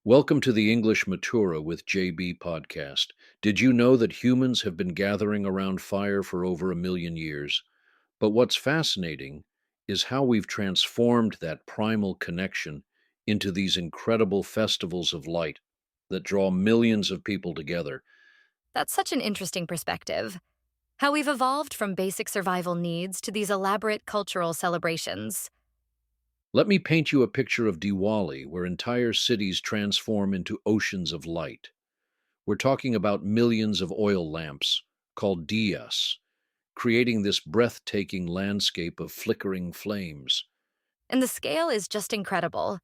Welcome to the English Matura with JB podcast. Did you know that humans have been gathering around fire for over 1 million years? But what's fascinating is how we've transformed that primal connection into these incredible festivals of light that draw millions of people together. That's such an interesting perspective. How we've evolved from basic survival needs to these elaborate cultural celebrations. Let me paint you a picture of Diwali, where entire cities transform into oceans of light. We're talking about millions of oil lamps, called diyas, creating this breathtaking landscape of flickering flames. And the scale is just incredible.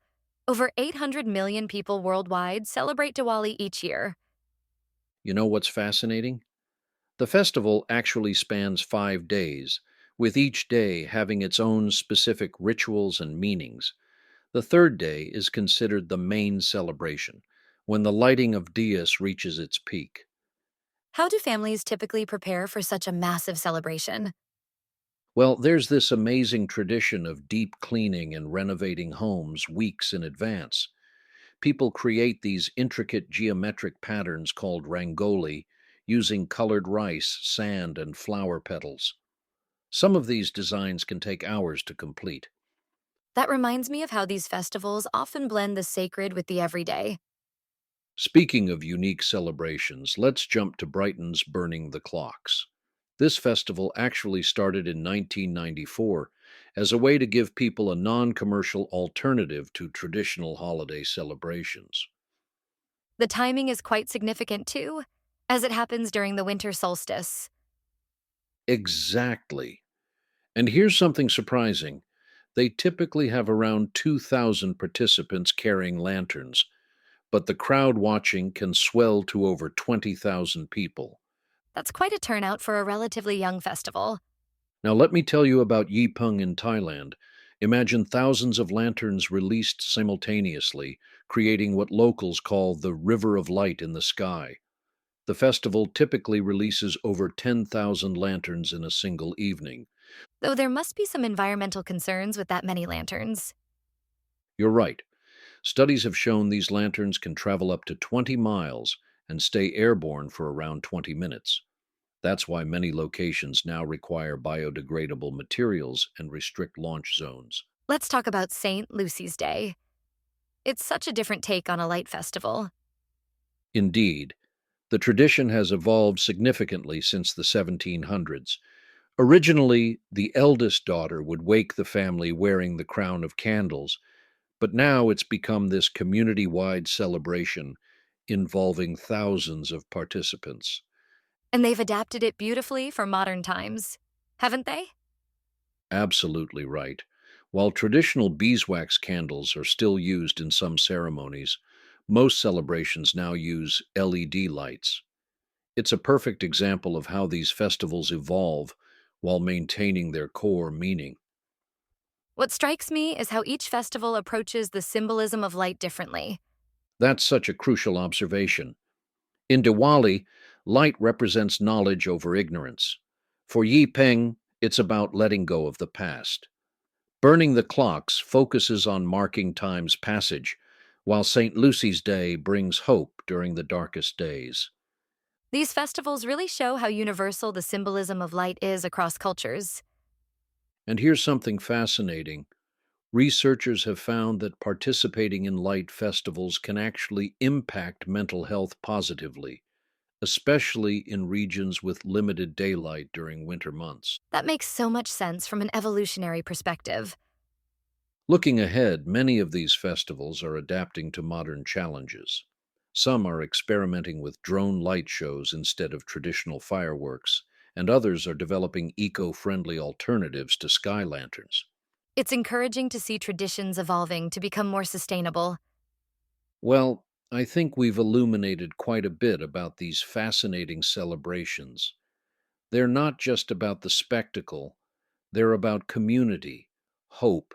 Over 800 million people worldwide celebrate Diwali each year. You know what's fascinating? The festival actually spans 5 days, with each day having its own specific rituals and meanings. The third day is considered the main celebration, when the lighting of diyas reaches its peak. How do families typically prepare for such a massive celebration? Well, there's this amazing tradition of deep cleaning and renovating homes weeks in advance. People create these intricate geometric patterns called rangoli using colored rice, sand, and flower petals. Some of these designs can take hours to complete. That reminds me of how these festivals often blend the sacred with the everyday. Speaking of unique celebrations, let's jump to Brighton's Burning the Clocks. This festival actually started in 1994 as a way to give people a non commercial alternative to traditional holiday celebrations. The timing is quite significant too, as it happens during the winter solstice. Exactly. And here's something surprising. They typically have around 2,000 participants carrying lanterns, but the crowd watching can swell to over 20,000 people. That's quite a turnout for a relatively young festival. Now, let me tell you about Yipeng in Thailand. Imagine thousands of lanterns released simultaneously, creating what locals call the River of Light in the sky. The festival typically releases over 10,000 lanterns in a single evening. Though there must be some environmental concerns with that many lanterns. You're right. Studies have shown these lanterns can travel up to 20 miles and stay airborne for around 20 minutes. That's why many locations now require biodegradable materials and restrict launch zones. Let's talk about St. Lucy's Day. It's such a different take on a light festival. Indeed, the tradition has evolved significantly since the 1700s. Originally, the eldest daughter would wake the family wearing the crown of candles, but now it's become this community wide celebration involving thousands of participants. And they've adapted it beautifully for modern times, haven't they? Absolutely right. While traditional beeswax candles are still used in some ceremonies, most celebrations now use LED lights. It's a perfect example of how these festivals evolve while maintaining their core meaning. What strikes me is how each festival approaches the symbolism of light differently. That's such a crucial observation. In Diwali, light represents knowledge over ignorance. For Yi Peng, it's about letting go of the past. Burning the clocks focuses on marking time's passage, while St. Lucy's Day brings hope during the darkest days. These festivals really show how universal the symbolism of light is across cultures. And here's something fascinating. Researchers have found that participating in light festivals can actually impact mental health positively, especially in regions with limited daylight during winter months. That makes so much sense from an evolutionary perspective. Looking ahead, many of these festivals are adapting to modern challenges. Some are experimenting with drone light shows instead of traditional fireworks, and others are developing eco friendly alternatives to sky lanterns. It's encouraging to see traditions evolving to become more sustainable. Well, I think we've illuminated quite a bit about these fascinating celebrations. They're not just about the spectacle, they're about community, hope,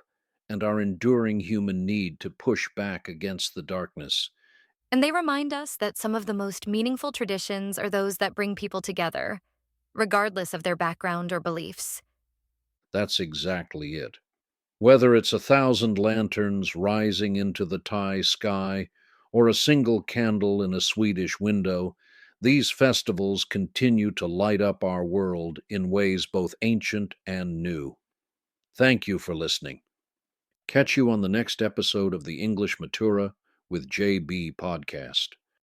and our enduring human need to push back against the darkness. And they remind us that some of the most meaningful traditions are those that bring people together, regardless of their background or beliefs. That's exactly it. Whether it's 1,000 lanterns rising into the Thai sky or a single candle in a Swedish window, these festivals continue to light up our world in ways both ancient and new. Thank you for listening. Catch you on the next episode of the English Matura with JB podcast.